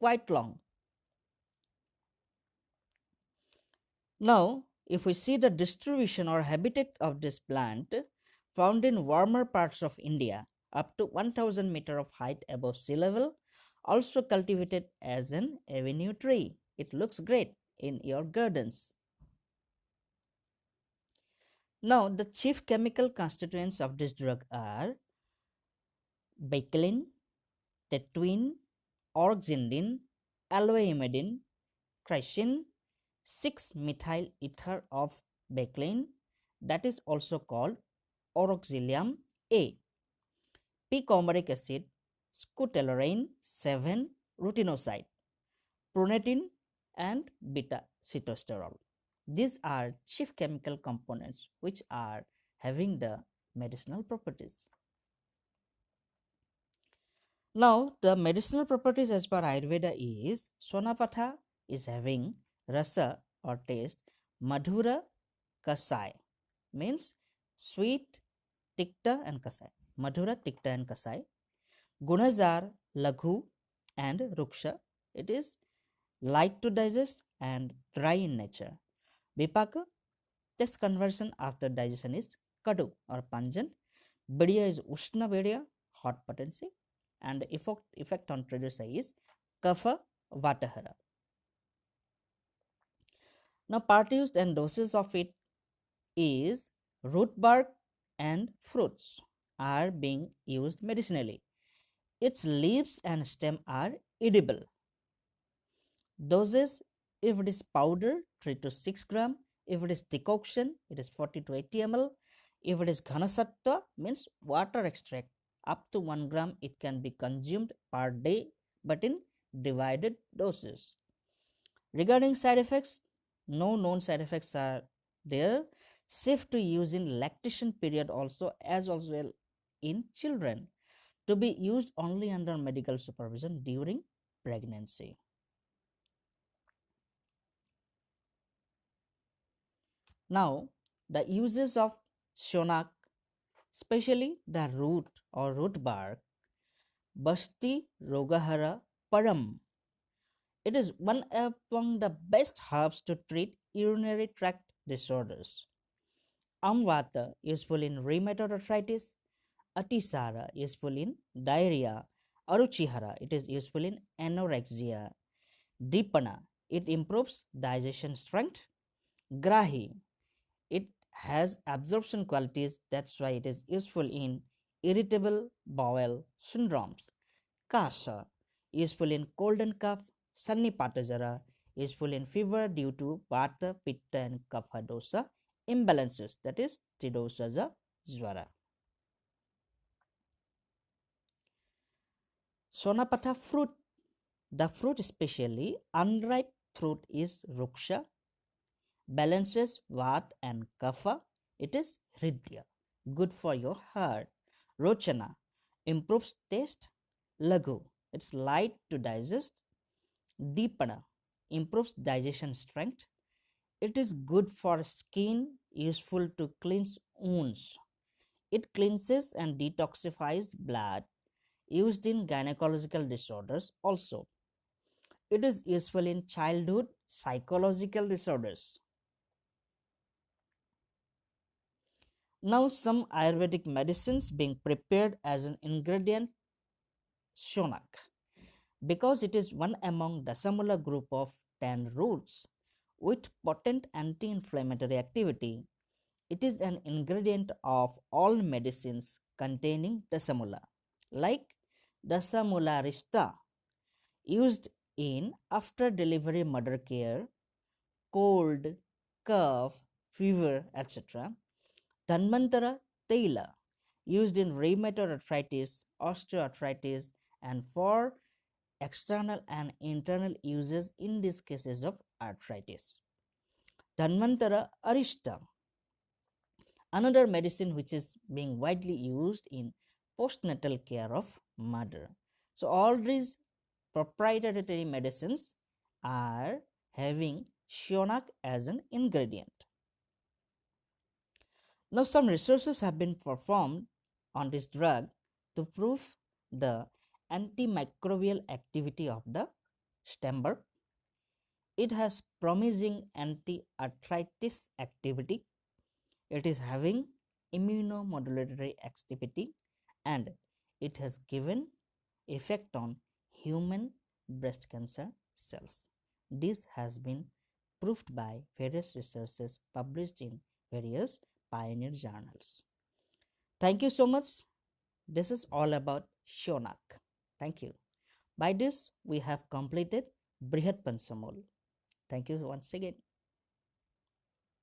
quite long. Now, if we see the distribution or habitat of this plant, found in warmer parts of India up to 1000 meter of height above sea level, also cultivated as an avenue tree. It looks great in your gardens. Now, the chief chemical constituents of this drug are beclin, tetuin, orexindin, aloeimidin, chrysin, 6-methyl ether of beclin, that is also called Oroxilium A, p-coumaric acid, scutellarin 7 rutinoside, pronatin, and beta sitosterol. These are chief chemical components which are having the medicinal properties. Now, the medicinal properties as per Ayurveda is Sonapatha is having rasa or taste, Madhura Kasai means sweet, Tikta and Kasai. Madhura, Tikta and Kasai. Gunazar, Laghu and Ruksha. It is light to digest and dry in nature. Vipaka, this conversion after digestion is Kadu or pungent. Bidya is Ushna Bidya, hot potency. And effect on producer is Kapha Vatahara. Now, part used and doses of it is root bark and fruits are being used medicinally. Its leaves and stem are edible. Doses, if it is powder, 3 to 6 gram. If it is decoction, it is 40 to 80 ml. If it is Ghanasattva, means water extract, up to 1 gram it can be consumed per day, but in divided doses. Regarding side effects, no known side effects are there. Safe to use in lactation period also, as well in children. To be used only under medical supervision during pregnancy. Now, the uses of shonak, especially the root or root bark, Basti Rogahara Param. It is one among the best herbs to treat urinary tract disorders. Amvata, useful in rheumatoid arthritis. Atisara, useful in diarrhea. Aruchihara, it is useful in anorexia. Dipana, it improves digestion strength. Grahi, it has absorption qualities, that's why it is useful in irritable bowel syndromes. Kasha, useful in cold and cough. Sannipatajara, useful in fever due to Vata, Pitta and Kapha dosa imbalances, that is Tridosaja Zwara. Sonapatha fruit, the fruit especially unripe fruit is Ruksha, balances Vat and Kapha, it is Hridya, good for your heart. Rochana, improves taste. Laghu, it's light to digest. Deepana, improves digestion strength. It is good for skin, useful to cleanse wounds. It cleanses and detoxifies blood, used in gynecological disorders also. It is useful in childhood psychological disorders. Now, some Ayurvedic medicines being prepared as an ingredient shonak, because it is one among Dasamula group of 10 roots with potent anti-inflammatory activity. It is an ingredient of all medicines containing Dasamula, like Dasamula Rishta, used in after delivery mother care, cold, cough, fever, etc. Dhanvantara Taila, used in rheumatoid arthritis, osteoarthritis, and for external and internal uses in these cases of arthritis. Dhanvantara Arishta, another medicine which is being widely used in postnatal care of mother. So, all these proprietary medicines are having shonak as an ingredient. Now, some researches have been performed on this drug to prove the antimicrobial activity of the stember. It has promising anti-arthritis activity. It is having immunomodulatory activity, and it has given effect on human breast cancer cells. This has been proved by various researches published in various pioneer journals. Thank you so much. This is all about Shonak. Thank you. By this, we have completed Brihat Panchamol. Thank you once again.